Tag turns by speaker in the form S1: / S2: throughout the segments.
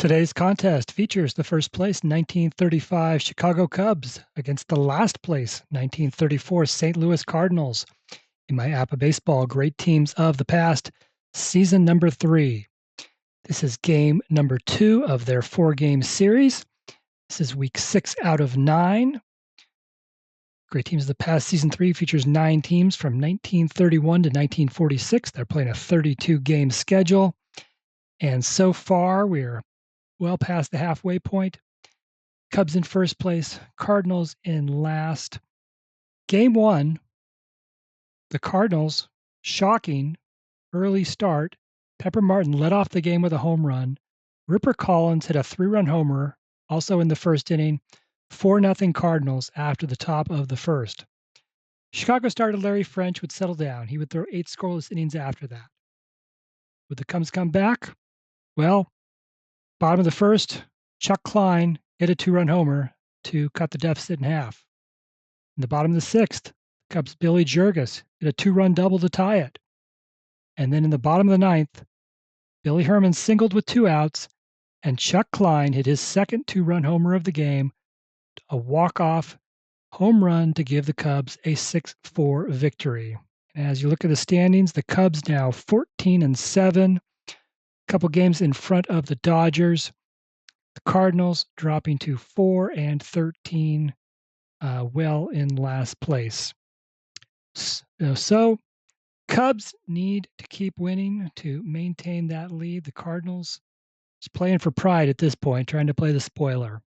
S1: Today's contest features the first place 1935 Chicago Cubs against the last place 1934 St. Louis Cardinals in my APBA Baseball Great Teams of the Past, season number 3. This is game number 2 of their 4-game series. This is week 6 out of 9. Great Teams of the Past season 3 features 9 teams from 1931 to 1946. They're playing a 32-game schedule. And so far, we're well past the halfway point. Cubs in first place, Cardinals in last. Game 1, the Cardinals, shocking early start. Pepper Martin led off the game with a home run. Ripper Collins hit a 3-run homer, also in the first inning. 4-0 Cardinals after the top of the first. Chicago starter Larry French would settle down. He would throw 8 scoreless innings after that. Would the Cubs come back? Well, bottom of the first, Chuck Klein hit a 2-run homer to cut the deficit in half. In the bottom of the sixth, Cubs' Billy Jurgis hit a 2-run double to tie it. And then in the bottom of the ninth, Billy Herman singled with 2 outs, and Chuck Klein hit his second 2-run homer of the game, a walk-off home run to give the Cubs a 6-4 victory. And as you look at the standings, the Cubs now 14-7, a couple games in front of the Dodgers. The Cardinals dropping to 4-13, well in last place. So Cubs need to keep winning to maintain that lead. The Cardinals is playing for pride at this point, trying to play the spoiler.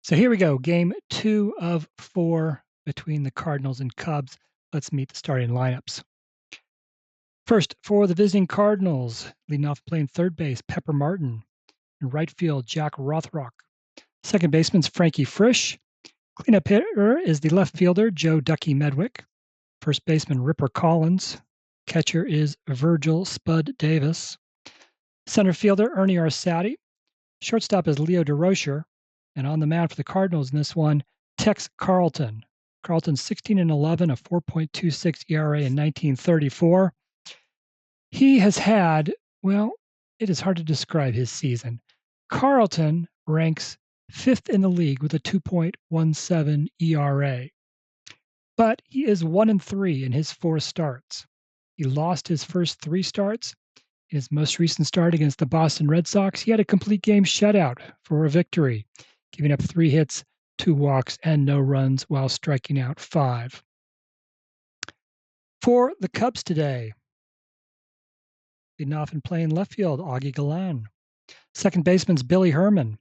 S1: So here we go, game 2 of 4 between the Cardinals and Cubs. Let's meet the starting lineups. First, for the visiting Cardinals, leading off playing third base, Pepper Martin. In right field, Jack Rothrock. Second baseman's Frankie Frisch. Cleanup hitter is the left fielder, Joe Ducky Medwick. First baseman, Ripper Collins. Catcher is Virgil Spud Davis. Center fielder, Ernie Arsati. Shortstop is Leo DeRocher. And on the mound for the Cardinals in this one, Tex Carleton. Carleton's 16-11, a 4.26 ERA in 1934. He has had, well, it is hard to describe his season. Carleton ranks 5th in the league with a 2.17 ERA. But he is 1-3 in his 4 starts. He lost his first 3 starts. In his most recent start against the Boston Red Sox, he had a complete game shutout for a victory, giving up 3 hits, 2 walks, and no runs while striking out 5. For the Cubs today, leading off and playing left field, Augie Galan. Second baseman's Billy Herman.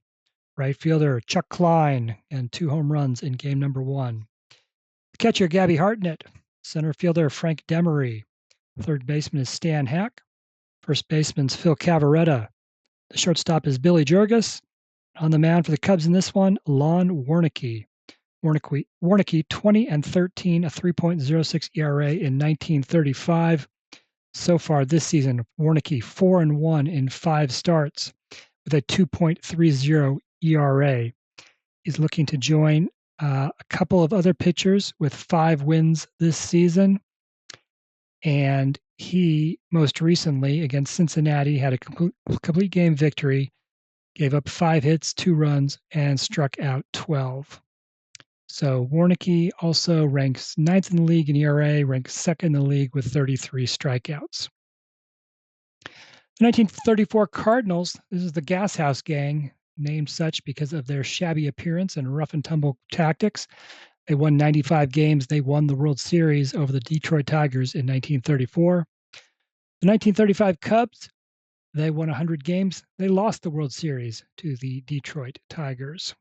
S1: Right fielder, Chuck Klein, and 2 home runs in game number 1. Catcher, Gabby Hartnett. Center fielder, Frank Demery. Third baseman is Stan Hack. First baseman's Phil Cavaretta. The shortstop is Billy Jurgis. On the mound for the Cubs in this one, Lon Warneke. Warneke 20-13, a 3.06 ERA in 1935. So far this season, Warneke 4-1 in 5 starts with a 2.30 ERA. He's looking to join a couple of other pitchers with 5 wins this season. And he most recently against Cincinnati had a complete game victory, gave up 5 hits, 2 runs, and struck out 12. So Warneke also ranks 9th in the league in ERA, ranks 2nd in the league with 33 strikeouts. The 1934 Cardinals, this is the Gas House Gang, named such because of their shabby appearance and rough and tumble tactics. They won 95 games. They won the World Series over the Detroit Tigers in 1934. The 1935 Cubs, they won 100 games. They lost the World Series to the Detroit Tigers.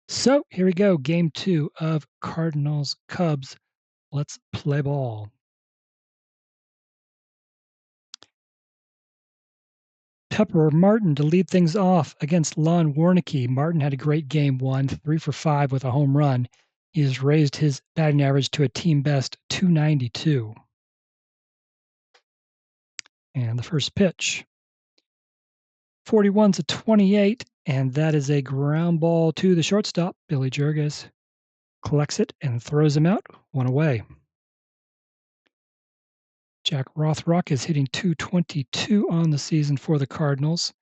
S1: So here we go, game 2 of Cardinals Cubs. Let's play ball. Pepper Martin to lead things off against Lon Warneke. Martin had a great game 1, 3 for 5 with a home run. He has raised his batting average to a team best 292. And the first pitch. 41's a 28, and that is a ground ball to the shortstop. Billy Jurgis collects it and throws him out, 1 away. Jack Rothrock is hitting .222 on the season for the Cardinals.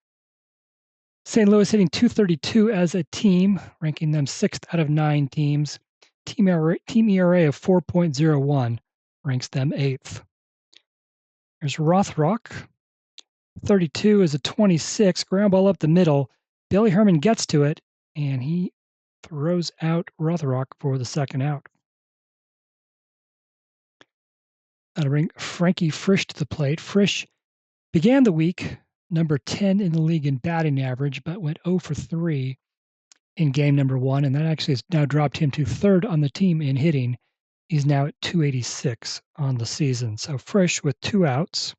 S1: St. Louis hitting .232 as a team, ranking them 6th out of 9 teams. Team ERA of 4.01 ranks them 8th. There's Rothrock. 32 is a 26, ground ball up the middle. Billy Herman gets to it, and he throws out Rothrock for the second out. That'll bring Frankie Frisch to the plate. Frisch began the week number 10 in the league in batting average, but went 0 for 3 in game number 1, and that actually has now dropped him to 3rd on the team in hitting. He's now at .286 on the season. So Frisch with 2 outs.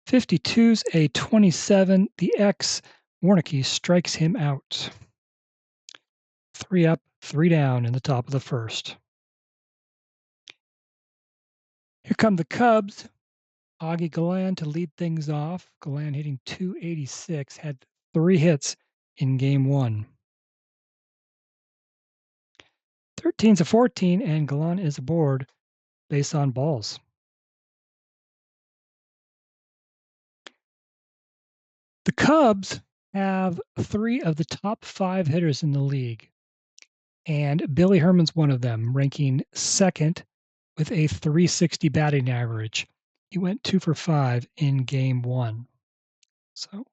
S1: 52's a 27. The ex Warneke strikes him out. 3 up, 3 down in the top of the first. Here come the Cubs. Augie Gallan to lead things off. Gallan hitting .286, had 3 hits in game 1. 13's a 14, and Gallan is aboard base on balls. The Cubs have 3 of the top 5 hitters in the league, and Billy Herman's one of them, ranking 2nd with a .360 batting average. He went 2 for 5 in game 1. So,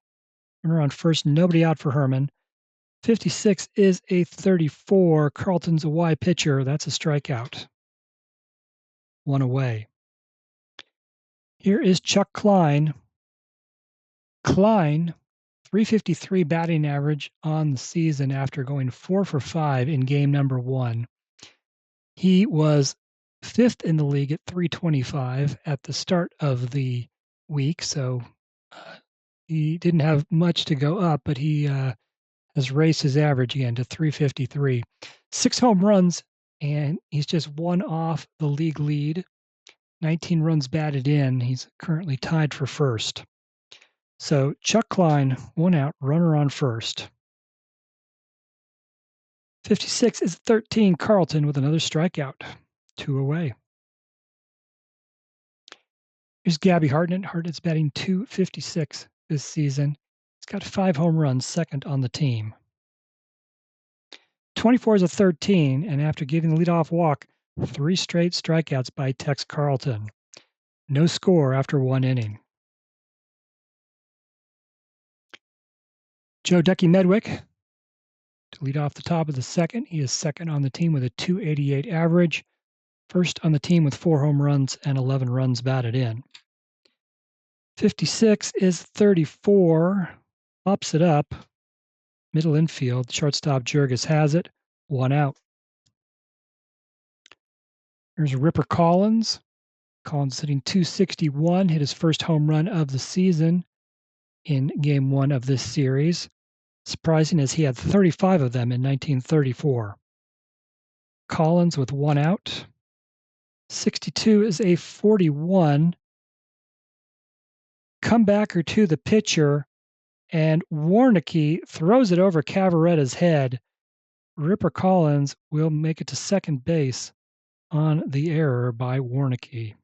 S1: runner on first, nobody out for Herman. 56 is a 34. Carleton's a Y pitcher. That's a strikeout. 1 away. Here is Chuck Klein. Klein, .353 batting average on the season after going 4 for 5 in game number 1. He was 5th in the league at .325 at the start of the week, so he didn't have much to go up, but he has raised his average again to .353. 6 home runs, and he's just 1 off the league lead. 19 runs batted in. He's currently tied for first. So Chuck Klein, 1 out, runner on first. 56 is 13. Carleton with another strikeout. 2 away. Here's Gabby Hartnett. Hartnett's batting .256 this season. He's got 5 home runs, 2nd on the team. 24 is a 13, and after giving the leadoff walk, 3 straight strikeouts by Tex Carleton. No score after 1 inning. Joe Ducky Medwick to lead off the top of the 2nd. He is 2nd on the team with a .288 average. 1st on the team with 4 home runs and 11 runs batted in. 56 is 34. Pops it up. Middle infield. Shortstop Jurgis has it. 1 out. There's Ripper Collins. Collins hitting .261. Hit his first home run of the season in game 1 of this series. Surprising as he had 35 of them in 1934. Collins with 1 out. 62 is a 41. Comebacker to the pitcher, and Warneke throws it over Cavaretta's head. Ripper Collins will make it to second base on the error by Warneke.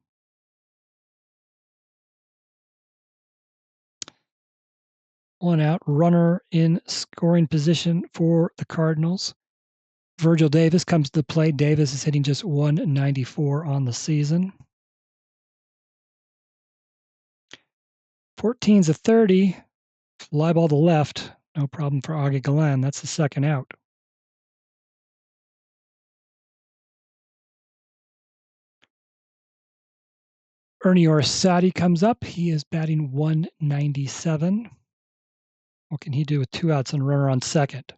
S1: One out, runner in scoring position for the Cardinals. Virgil Davis comes to the plate. Davis is hitting just .194 on the season. 14's a 30. Fly ball to left. No problem for Augie Gallan. That's the second out. Ernie Orsatti comes up. He is batting .197. What can he do with 2 outs and a runner on second?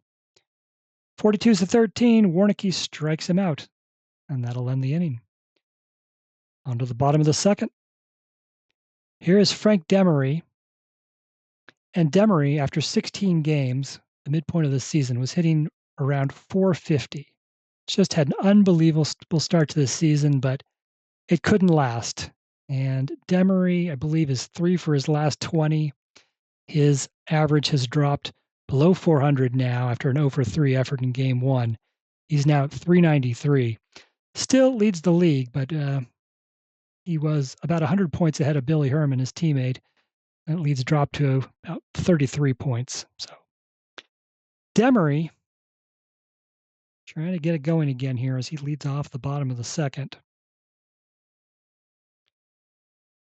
S1: 42's a 13. Warneke strikes him out, and that'll end the inning. On to the bottom of the 2nd. Here is Frank Demery. And Demery, after 16 games, the midpoint of the season, was hitting around .450. Just had an unbelievable start to the season, but it couldn't last. And Demery, I believe, is 3 for his last 20. His average has dropped below .400 now after an 0 for 3 effort in game 1. He's now at .393. Still leads the league, but He was about 100 points ahead of Billy Herman, his teammate. That leads dropped to about 33 points. So Demery trying to get it going again here as he leads off the bottom of the second.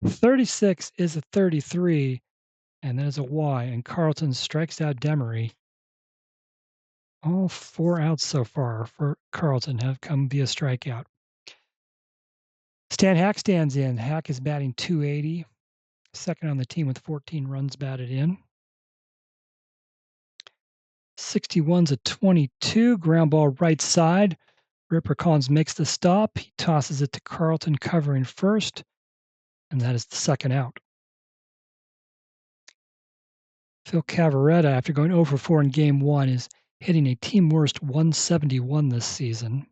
S1: 36 is a 33, and that is a Y, and Carleton strikes out Demery. All 4 outs so far for Carleton have come via strikeout. Stan Hack stands in. Hack is batting .280, second on the team with 14 runs batted in. 61's a 22, ground ball right side. Ripper Collins makes the stop. He tosses it to Carleton covering first, and that is the second out. Phil Cavaretta, after going 0 for 4 in Game 1, is hitting a team worst 171 this season.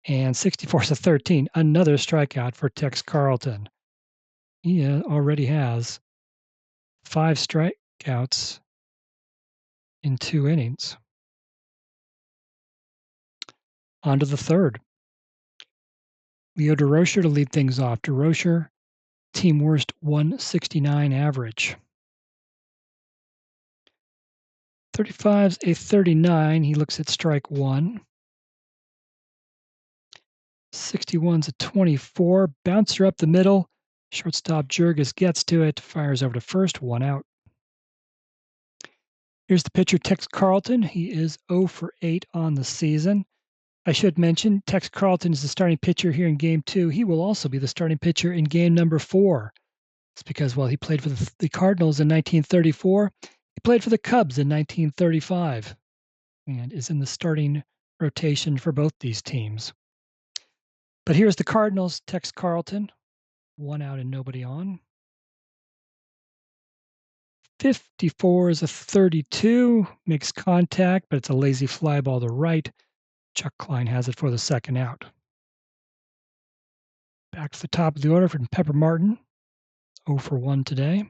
S1: And 64's a 13, another strikeout for Tex Carleton. He already has 5 strikeouts in 2 innings. On to the third. Leo DeRocher to lead things off. DeRocher, team worst 169 average. 35's a 39. He looks at strike 1. 61's a 24. Bouncer up the middle. Shortstop Jurgis gets to it. Fires over to first. 1 out. Here's the pitcher, Tex Carleton. He is 0 for 8 on the season. I should mention Tex Carleton is the starting pitcher here in Game 2. He will also be the starting pitcher in Game number 4. It's because, well, he played for the Cardinals in 1934. He played for the Cubs in 1935 and is in the starting rotation for both these teams. But here's the Cardinals, Tex Carleton. 1 out and nobody on. 54 is a 32. Makes contact, but it's a lazy fly ball to right. Chuck Klein has it for the second out. Back to the top of the order from Pepper Martin. 0 for 1 today.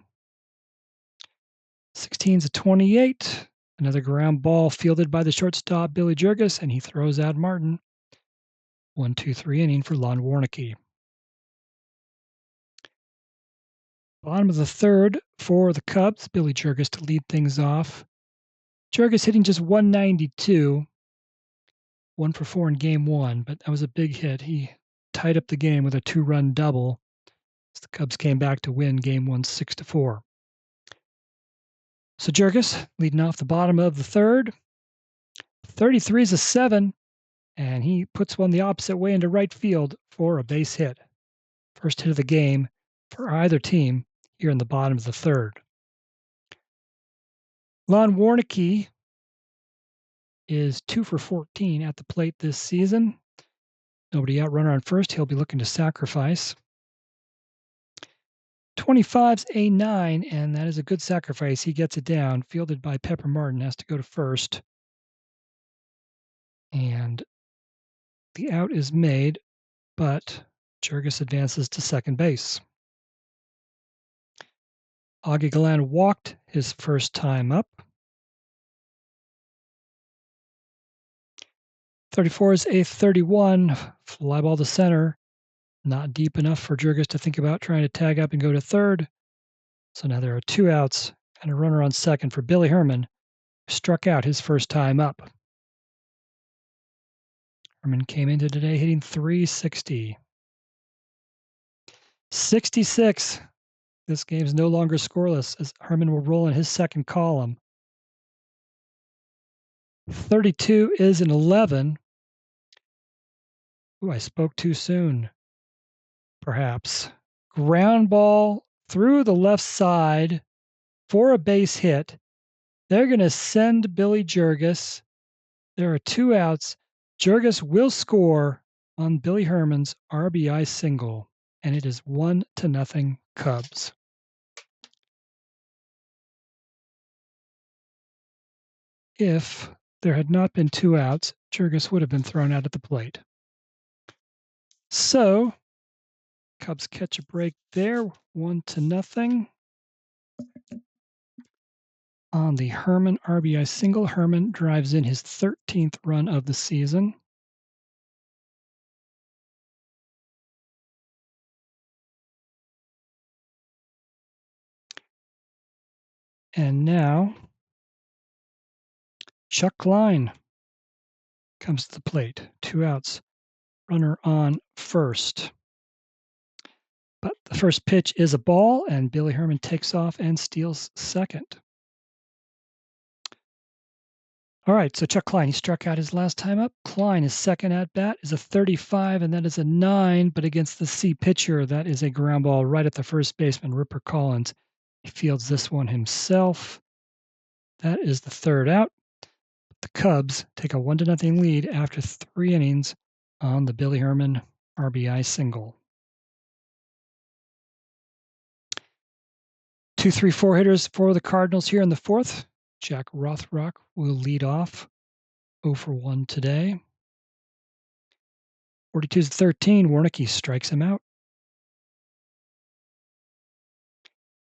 S1: 16's a 28. Another ground ball fielded by the shortstop, Billy Jurgis, and he throws out Martin. 1-2-3 inning for Lon Warneke. Bottom of the third for the Cubs, Billy Jurgis to lead things off. Jurgis hitting just 192. 1 for 4 in Game 1, but that was a big hit. He tied up the game with a 2-run double as the Cubs came back to win Game 1 6-4. So Jurgis leading off the bottom of the third. 33 is a 7, and he puts one the opposite way into right field for a base hit. First hit of the game for either team here in the bottom of the third. Lon Warneke is 2 for 14 at the plate this season. Nobody out, runner on first. He'll be looking to sacrifice. 25's a 9, and that is a good sacrifice. He gets it down. Fielded by Pepper Martin, has to go to first. And the out is made, but Jurgis advances to second base. Augie Galan walked his first time up. 34 is a 31. Fly ball to center. Not deep enough for Jurgis to think about trying to tag up and go to third. So now there are 2 outs and a runner on second for Billy Herman, who struck out his first time up. Herman came into today hitting .360. 66. This game's no longer scoreless as Herman will roll in his second column. 32 is an 11. Ooh, I spoke too soon. Perhaps. Ground ball through the left side for a base hit. They're going to send Billy Jurgis. There are 2 outs. Jurgis will score on Billy Herman's RBI single, and it is 1-0 Cubs. If there had not been 2 outs, Jurgis would have been thrown out at the plate. So, Cubs catch a break there, 1-0. On the Herman RBI single, Herman drives in his 13th run of the season. And now Chuck Klein comes to the plate. 2 outs. Runner on first. But the first pitch is a ball, and Billy Herman takes off and steals second. All right, so Chuck Klein, he struck out his last time up. Klein, his second at bat is a 35, and that is a 9, but against the C pitcher, that is a ground ball right at the first baseman, Ripper Collins. He fields this one himself. That is the third out. The Cubs take a 1-0 lead after 3 innings on the Billy Herman RBI single. 2, 3, 4 hitters for the Cardinals here in the fourth. Jack Rothrock will lead off. 0 for 1 today. 42-13, Warneke strikes him out.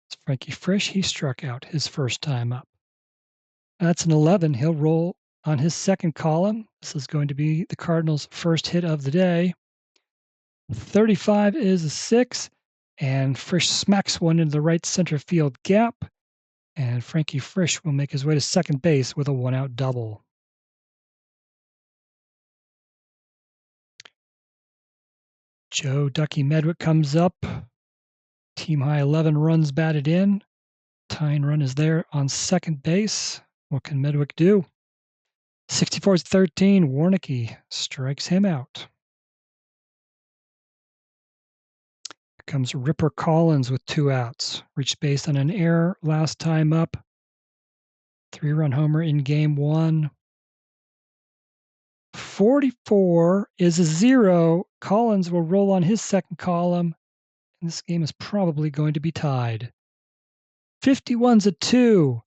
S1: It's Frankie Frisch, he struck out his first time up. That's an 11. He'll roll on his second column. This is going to be the Cardinals' first hit of the day. 35 is a 6, and Frisch smacks one into the right center field gap, and Frankie Frisch will make his way to second base with a 1-out double. Joe Ducky Medwick comes up. Team high 11 runs batted in. Tying run is there on second base. What can Medwick do? 64-13, Warneke strikes him out. Here comes Ripper Collins with 2 outs. Reached base on an error last time up. 3-run homer in game 1. 44 is a 0. Collins will roll on his second column, and this game is probably going to be tied. 51's a 2.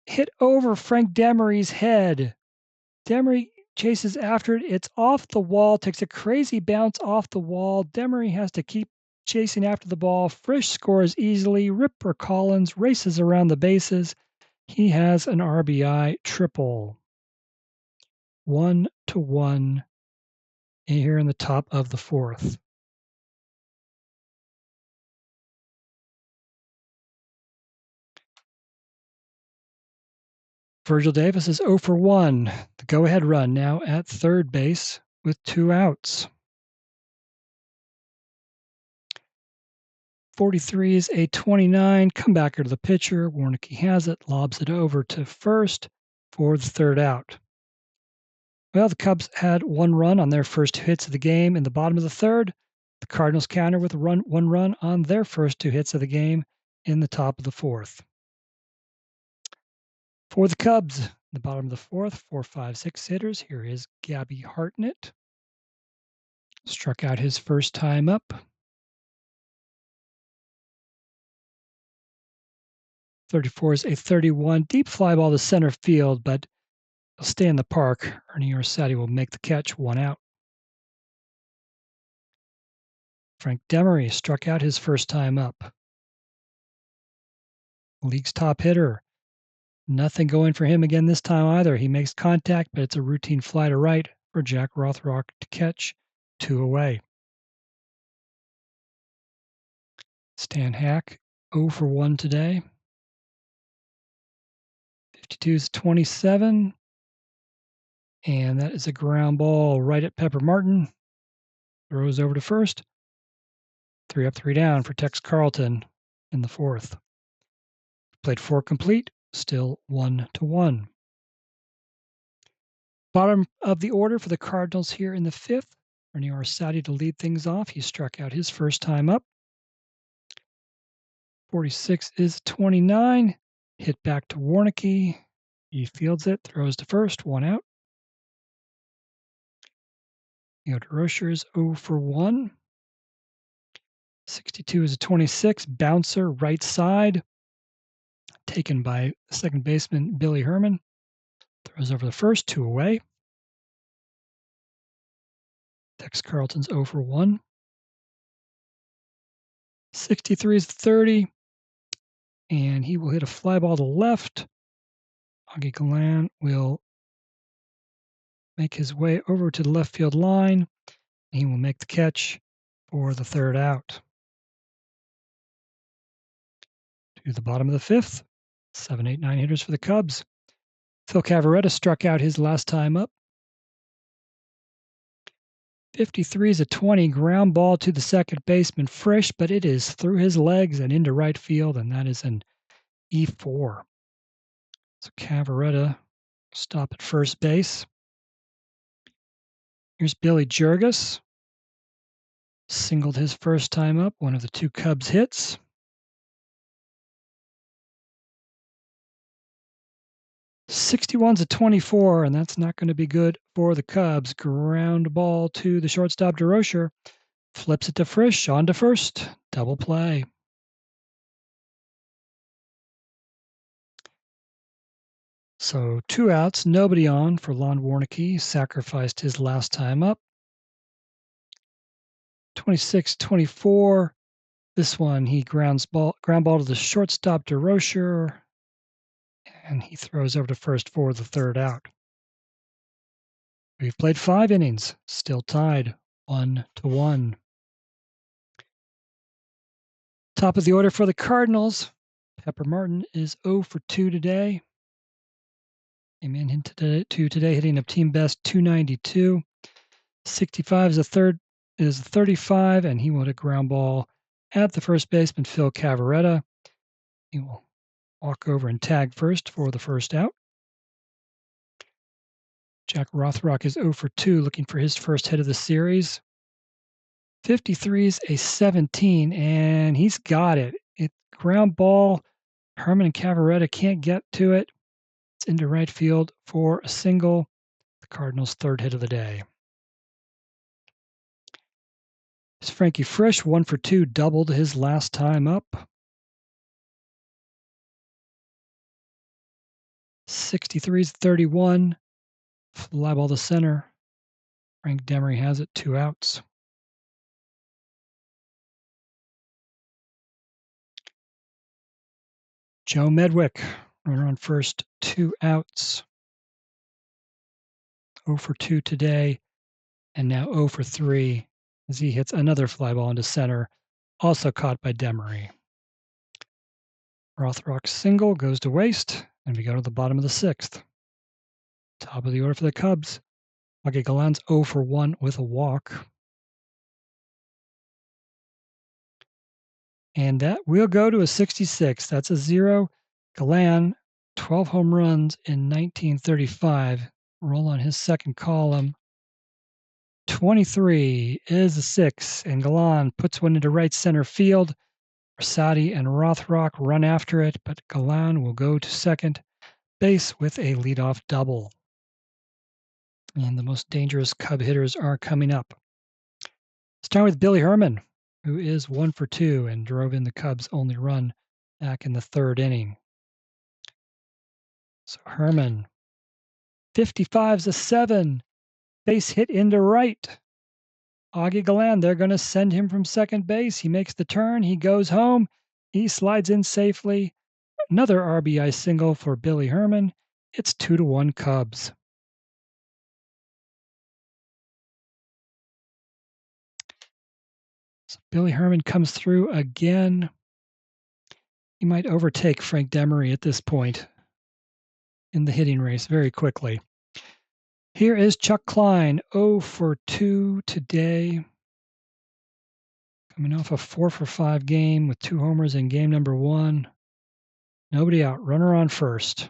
S1: Hit over Frank Demery's head. Demery chases after it. It's off the wall, takes a crazy bounce off the wall. Demery has to keep chasing after the ball. Frisch scores easily. Ripper Collins races around the bases. He has an RBI triple. 1-1 here in the top of the fourth. Virgil Davis is 0 for 1. The go-ahead run now at third base with 2 outs. 43 is a 29. Comebacker to the pitcher. Warneke has it, lobs it over to first for the third out. Well, the Cubs had 1 run on their first 2 hits of the game in the bottom of the third. The Cardinals counter with 1 run on their first 2 hits of the game in the top of the fourth. For the Cubs, the bottom of the fourth, 4, 5, 6 hitters. Here is Gabby Hartnett. Struck out his first time up. 34 is a 31. Deep fly ball to center field, but it'll stay in the park. Ernie Orsatti will make the catch, 1 out. Frank Demery struck out his first time up. League's top hitter. Nothing going for him again this time either. He makes contact, but it's a routine fly to right for Jack Rothrock to catch. 2 away. Stan Hack, 0 for 1 today. 52 is 27. And that is a ground ball right at Pepper Martin. Throws over to first. 3 up, 3 down for Tex Carleton in the fourth. Played 4 complete, still 1-1. Bottom of the order for the Cardinals here in the fifth. Ernie Orsatti to lead things off. He struck out his first time up. 46 is 29. Hit back to Warneke. He fields it, throws to first, 1 out. Yoda Rocher is 0 for 1. 62 is a 26. Bouncer, right side. Taken by second baseman Billy Herman. Throws over the first, 2 away. Tex Carleton's 0 for 1. 63 is 30. And he will hit a fly ball to left. Augie Galan will make his way over to the left field line. He will make the catch for the third out. To the bottom of the fifth. 7, 8, 9 hitters for the Cubs. Phil Cavarretta struck out his last time up. 53 is a 20, ground ball to the second baseman, Frisch, but it is through his legs and into right field, and that is an E4. So Cavarretta stop at first base. Here's Billy Jurgis. Singled his first time up, one of the two Cubs hits. '61's a 24, and that's not going to be good for the Cubs. Ground ball to the shortstop, DeRocher. Flips it to Frisch, on to first. Double play. So 2 outs, nobody on for Lon Warneke. Sacrificed his last time up. 26-24. This one, he ground ball to the shortstop, DeRocher, and he throws over to first for the third out. We've played 5 innings, still tied 1-1. Top of the order for the Cardinals. Pepper Martin is 0 for 2 today. Came in today hitting a team best 292. 65 is a 35, and he wanted a ground ball at the first baseman, Phil Cavarretta. He will walk over and tag first for the first out. Jack Rothrock is 0 for 2, looking for his first hit of the series. 53 is a 17, and he's got it. It's ground ball. Herman and Cavarretta can't get to it. It's into right field for a single. The Cardinals' third hit of the day. It's Frankie Frisch, 1 for 2, doubled his last time up. 63 is 31. Fly ball to center. Frank Demery has it, 2 outs. Joe Medwick, runner on first, 2 outs. 0 for 2 today, and now 0 for 3 as he hits another fly ball into center, also caught by Demery. Rothrock's single goes to waste, and we go to the bottom of the 6th. Top of the order for the Cubs. Augie Galan's 0 for 1 with a walk. And that will go to a 66. That's a 0. Galan, 12 home runs in 1935. Roll on his second column. 23 is a 6, and Galan puts one into right center field. Rosati and Rothrock run after it, but Galan will go to second base with a leadoff double. And the most dangerous Cub hitters are coming up. Start with Billy Herman, who is 1 for 2 and drove in the Cubs' only run back in the 3rd inning. So Herman, 55's a 7, base hit into right. Augie Galan, they're going to send him from second base. He makes the turn. He goes home. He slides in safely. Another RBI single for Billy Herman. It's 2-1 Cubs. So Billy Herman comes through again. He might overtake Frank Demery at this point in the hitting race very quickly. Here is Chuck Klein, 0 for 2 today. Coming off a 4 for 5 game with 2 homers in game number 1. Nobody out. Runner on first.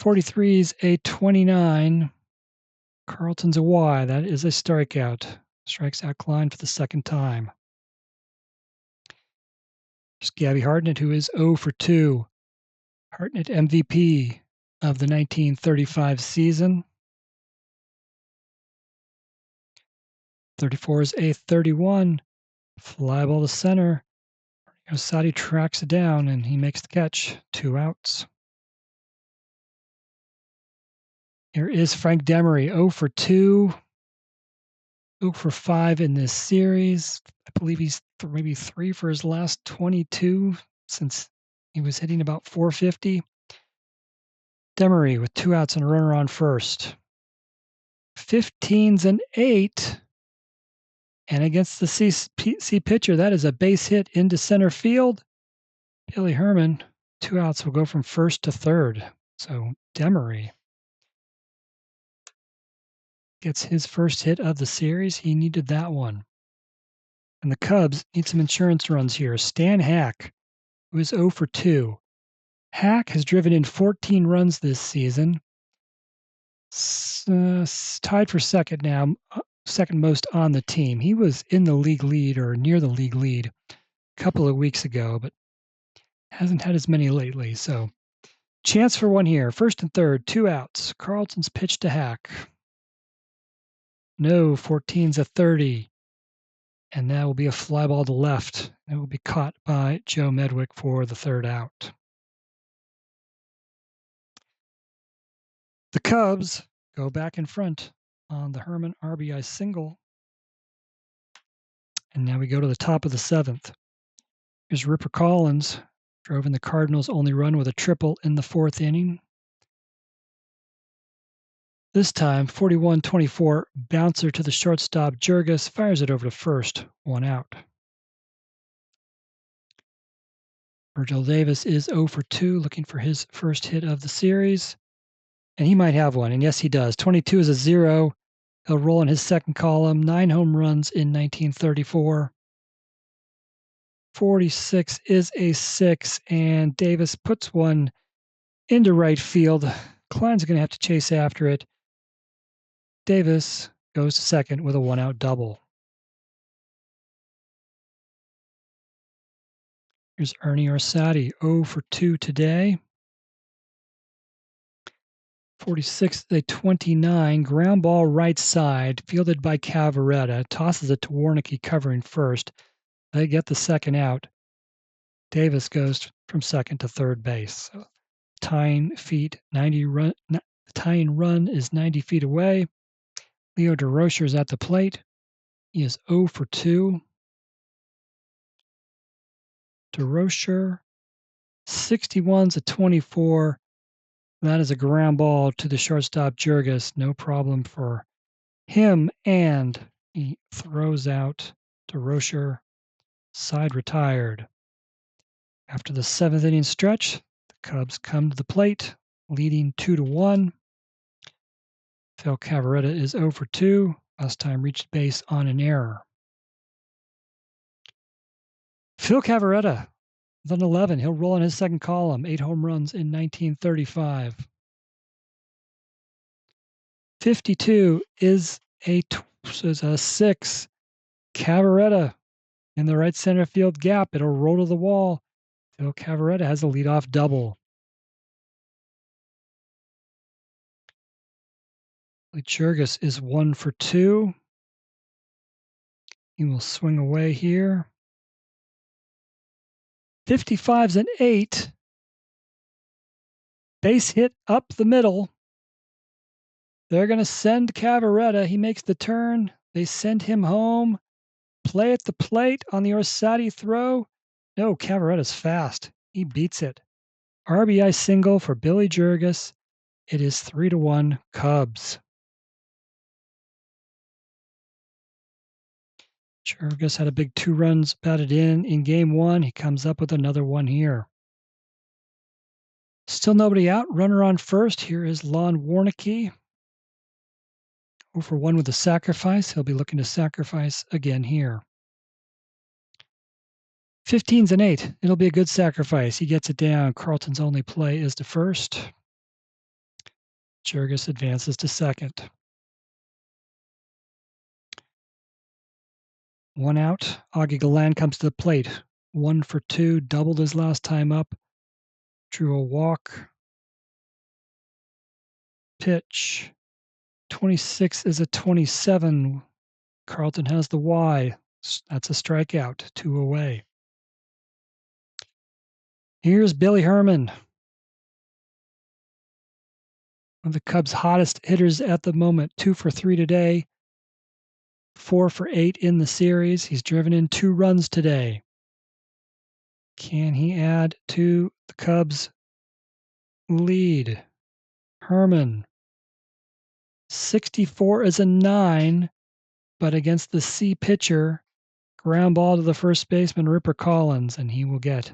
S1: 43's a 29. Carleton's a Y. That is a strikeout. Strikes out Klein for the second time. There's Gabby Hartnett, who is 0 for 2. Hartnett MVP of the 1935 season. 34 is a 31. Fly ball to center. Rosati tracks it down, and he makes the catch. 2 outs. Here is Frank Demery, 0 for 2. 0 for 5 in this series. I believe he's maybe 3 for his last 22 since he was hitting about 450. Demery with 2 outs and a runner on first. 15's an 8. And against the C pitcher, that is a base hit into center field. Billy Herman, 2 outs, will go from first to third. So Demery gets his first hit of the series. He needed that one. And the Cubs need some insurance runs here. Stan Hack, who is 0 for 2. Hack has driven in 14 runs this season. Tied for second now, second most on the team. He was in the league lead or near the league lead a couple of weeks ago, but hasn't had as many lately. So chance for one here. First and third, 2 outs. Carlton's pitch to Hack. No, 14's a 30. And that will be a fly ball to left. It will be caught by Joe Medwick for the third out. The Cubs go back in front on the Herman RBI single. And now we go to the top of the 7th. Here's Ripper Collins, drove in the Cardinals' only run with a triple in the 4th inning. This time, 41-24 bouncer to the shortstop. Jurgis fires it over to first, 1 out. Virgil Davis is 0 for 2, looking for his first hit of the series. And he might have one, and yes, he does. 22 is a 0. He'll roll in his second column. 9 home runs in 1934. 46 is a 6, and Davis puts one into right field. Klein's going to have to chase after it. Davis goes to second with a 1-out double. Here's Ernie Orsatti, 0 for 2 today. 46 is a 29. Ground ball right side, fielded by Cavaretta. Tosses it to Warneke covering first. They get the second out. Davis goes from second to third base. So, tying run is 90 feet away. Leo DeRocher is at the plate. He is 0 for 2. DeRocher, 61's a 24. That is a ground ball to the shortstop, Jurgis. No problem for him. And he throws out DeRocher, side retired. After the 7th inning stretch, the Cubs come to the plate, leading 2-1. Phil Cavaretta is 0 for 2. Last time reached base on an error. Phil Cavaretta, with an 11. He'll roll in his second column. 8 home runs in 1935. 52 is a 6. Cavaretta in the right center field gap. It'll roll to the wall. Phil Cavaretta has a leadoff double. Jurgis is 1 for 2. He will swing away here. 55's an 8. Base hit up the middle. They're going to send Cavaretta. He makes the turn. They send him home. Play at the plate on the Orsatti throw. No, Cavaretta's fast. He beats it. RBI single for Billy Jurgis. It is 3-1 Cubs. Jurgis had a big 2 runs batted in game 1. He comes up with another one here. Still nobody out. Runner on first. Here is Lon Warneke. 0 for 1 with a sacrifice. He'll be looking to sacrifice again here. 15's an 8. It'll be a good sacrifice. He gets it down. Carlton's only play is to first. Jurgis advances to second. 1 out. Augie Galland comes to the plate. 1 for 2. Doubled his last time up. Drew a walk. Pitch. 26 is a 27. Carlton has the Y. That's a strikeout. 2 away. Here's Billy Herman, one of the Cubs' hottest hitters at the moment. 2 for 3 today. 4 for 8 in the series. He's driven in 2 runs today. Can he add to the Cubs' lead? Herman. 64 is a 9, but against the C pitcher, ground ball to the first baseman, Ripper Collins, and he will get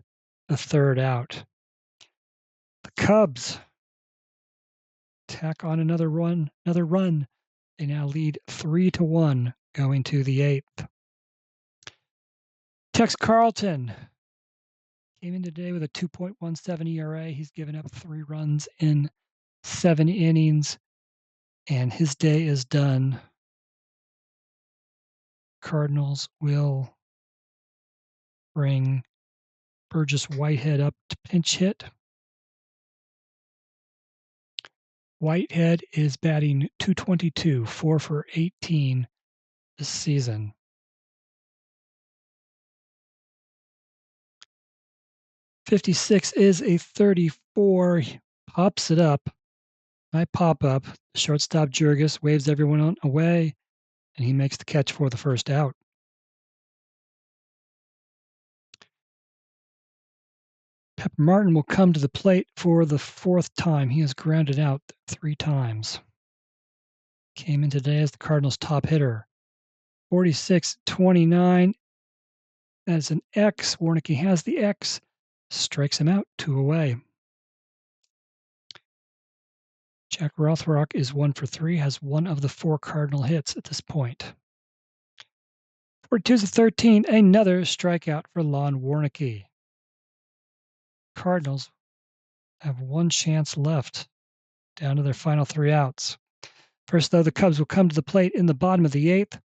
S1: the third out. The Cubs tack on another run. They now lead 3-1 going to the eighth. Tex Carleton came in today with a 2.17 ERA. He's given up 3 runs in 7 innings, and his day is done. Cardinals will bring Burgess Whitehead up to pinch hit. Whitehead is batting .222, 4 for 18 this season. .56 is a 34. He pops it up. I pop up. Shortstop Jurgis waves everyone away, and he makes the catch for the first out. Pepper Martin will come to the plate for the 4th time. He has grounded out 3 times. Came in today as the Cardinals' top hitter. 46-29. That is an X. Warneke has the X. Strikes him out, 2 away. Jack Rothrock is 1 for 3, has 1 of the 4 Cardinal hits at this point. 42-13, another strikeout for Lon Warneke. Cardinals have 1 chance left, down to their final 3 outs. First, though, the Cubs will come to the plate in the bottom of the 8th.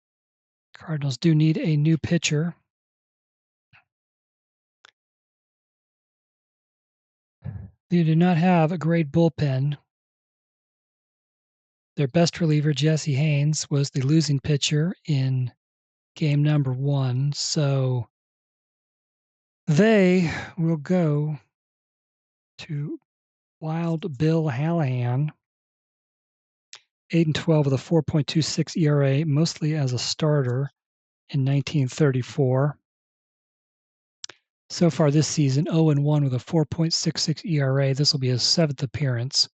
S1: Cardinals do need a new pitcher. They do not have a great bullpen. Their best reliever, Jesse Haynes, was the losing pitcher in game number 1, so they will go to Wild Bill Hallahan, 8-12 with a 4.26 ERA, mostly as a starter in 1934. So far this season, 0-1 with a 4.66 ERA. This will be his 7th appearance.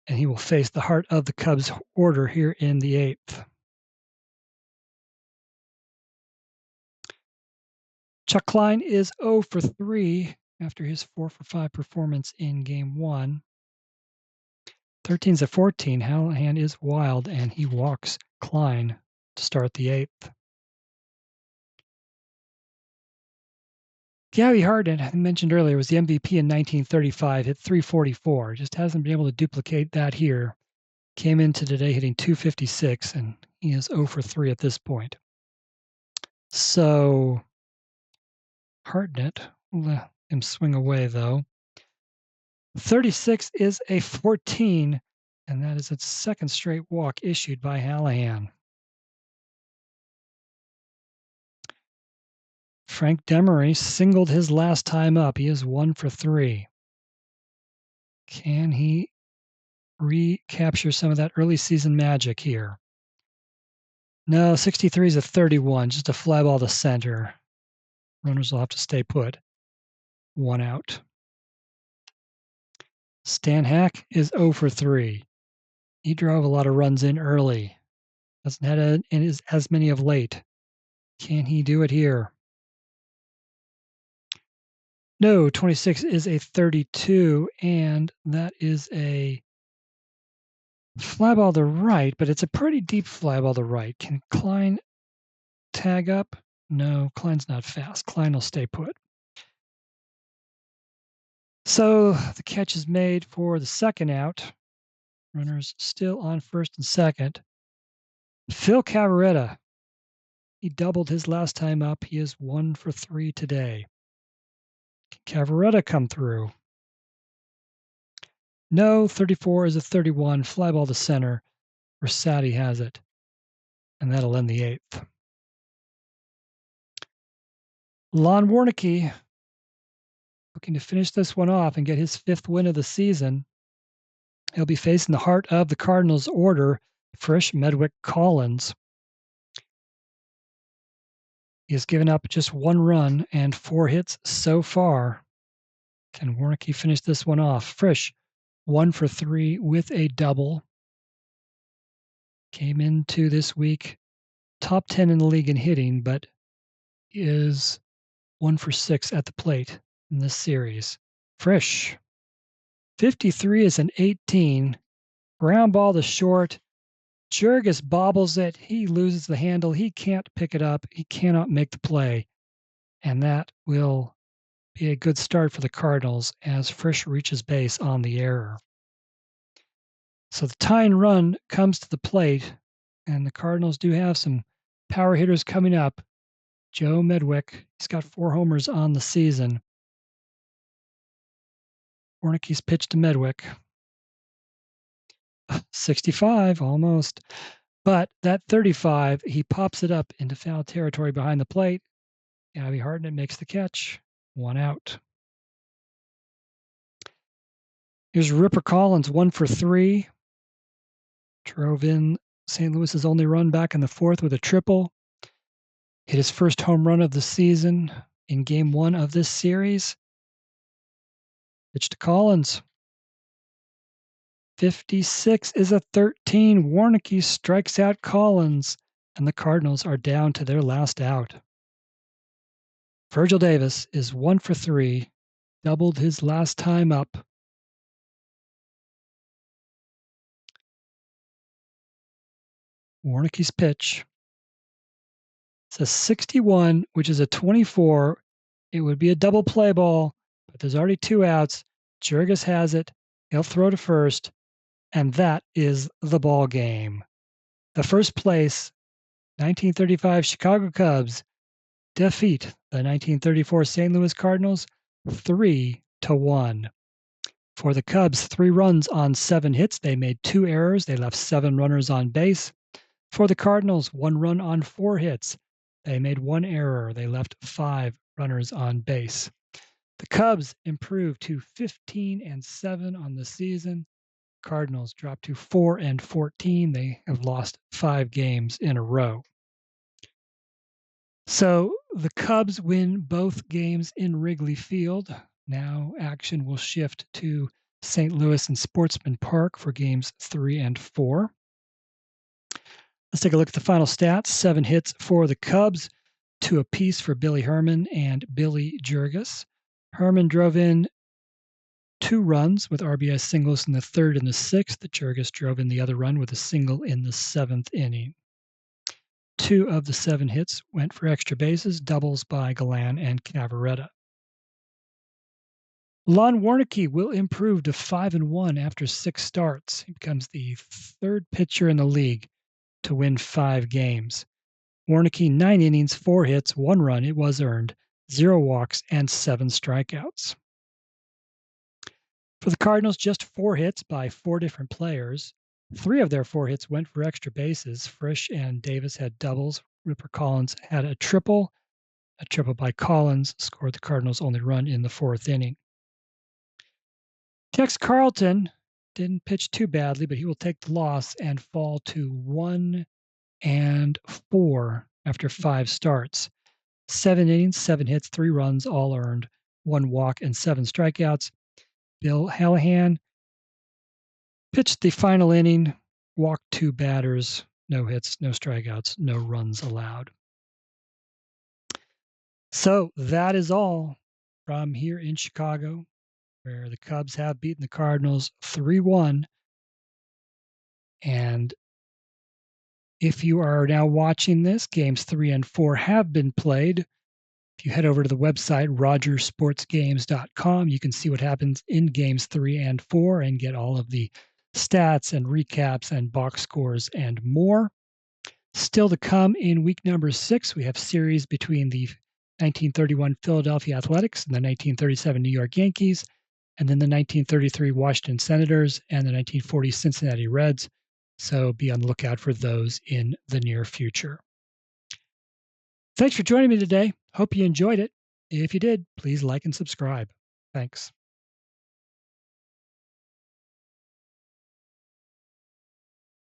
S1: And he will face the heart of the Cubs order here in the 8th. Chuck Klein is 0 for 3 after his 4 for 5 performance in game 1. 13-14, Hallahan is wild, and he walks Klein to start the 8th. Gabby Harden, I mentioned earlier, was the MVP in 1935, hit .344. Just hasn't been able to duplicate that here. Came into today hitting .256, and he is 0 for 3 at this point. So Hartnett will let him swing away, though. 36 is a 14, and that is its 2nd straight walk issued by Hallahan. Frank Demery singled his last time up. He is 1 for 3. Can he recapture some of that early season magic here? No, 63 is a 31, just a fly ball to center. Runners will have to stay put. 1 out. Stan Hack is 0 for 3. He drove a lot of runs in early. Hasn't had as many of late. Can he do it here? No, 26 is a 32, and that is a fly ball to right, but it's a pretty deep fly ball to right. Can Klein tag up? No, Klein's not fast. Klein will stay put. So the catch is made for the 2nd out. Runners still on 1st and 2nd. Phil Cavarretta. He doubled his last time up. He is 1 for 3 today. Can Cavarretta come through? No, 34 is a 31. Fly ball to center. Rosati has it. And that'll end the 8th. Lon Warneke looking to finish this one off and get his 5th win of the season. He'll be facing the heart of the Cardinals order, Frisch Medwick Collins. He has given up just 1 run and 4 hits so far. Can Warneke finish this one off? Frisch, 1 for 3 with a double. Came into this week top 10 in the league in hitting, but is 1 for 6 at the plate in this series. Frisch, 53 is an 18. Ground ball to short. Jurgis bobbles it. He loses the handle. He can't pick it up. He cannot make the play. And that will be a good start for the Cardinals as Frisch reaches base on the error. So the tying run comes to the plate, and the Cardinals do have some power hitters coming up. Joe Medwick, he's got 4 homers on the season. Warneke's pitch to Medwick. 65, almost. But that 35, he pops it up into foul territory behind the plate. Abby Hartnett makes the catch. 1 out. Here's Ripper Collins, 1 for 3. Drove in St. Louis's only run back in the 4th with a triple. Hit his first home run of the season in Game 1 of this series. Pitch to Collins. 56 is a 13. Warneke strikes out Collins, and the Cardinals are down to their last out. Virgil Davis is 1 for 3, doubled his last time up. Warneke's pitch. It's a 61, which is a 24. It would be a double play ball, but there's already 2 outs. Jurgis has it. He'll throw to first, and that is the ball game. The first place 1935 Chicago Cubs defeat the 1934 St. Louis Cardinals 3-1. For the Cubs, 3 runs on 7 hits. They made 2 errors. They left 7 runners on base. For the Cardinals, 1 run on 4 hits. They made 1 error. They left 5 runners on base. The Cubs improved to 15-7 on the season. Cardinals dropped to 4-14. They have lost 5 games in a row. So the Cubs win both games in Wrigley Field. Now action will shift to St. Louis and Sportsman Park for games 3 and 4. Let's take a look at the final stats. 7 hits for the Cubs, 2 apiece for Billy Herman and Billy Jurgis. Herman drove in 2 runs with RBI singles in the 3rd and the 6th. Jurgis drove in the other run with a single in the 7th inning. 2 of the 7 hits went for extra bases, doubles by Galan and Cavaretta. Lon Warneke will improve to 5-1 after 6 starts. He becomes the 3rd pitcher in the league to win 5 games. Warneke, 9 innings, 4 hits, 1 run, it was earned, 0 walks, and 7 strikeouts. For the Cardinals, just 4 hits by 4 different players. 3 of their 4 hits went for extra bases. Frisch and Davis had doubles. Ripper Collins had a triple. A triple by Collins scored the Cardinals' only run in the 4th inning. Tex Carleton didn't pitch too badly, but he will take the loss and fall to 1-4 after 5 starts. 7 innings, 7 hits, 3 runs, all earned, 1 walk, and 7 strikeouts. Bill Hallahan pitched the final inning, walked 2 batters, no hits, no strikeouts, no runs allowed. So that is all from here in Chicago, where the Cubs have beaten the Cardinals 3-1. And if you are now watching this, games 3 and 4 have been played. If you head over to the website, rogersportsgames.com, you can see what happens in games 3 and 4 and get all of the stats and recaps and box scores and more. Still to come in week number 6, we have series between the 1931 Philadelphia Athletics and the 1937 New York Yankees, and then the 1933 Washington Senators and the 1940 Cincinnati Reds. So be on the lookout for those in the near future. Thanks for joining me today. Hope you enjoyed it. If you did, please like and subscribe. Thanks.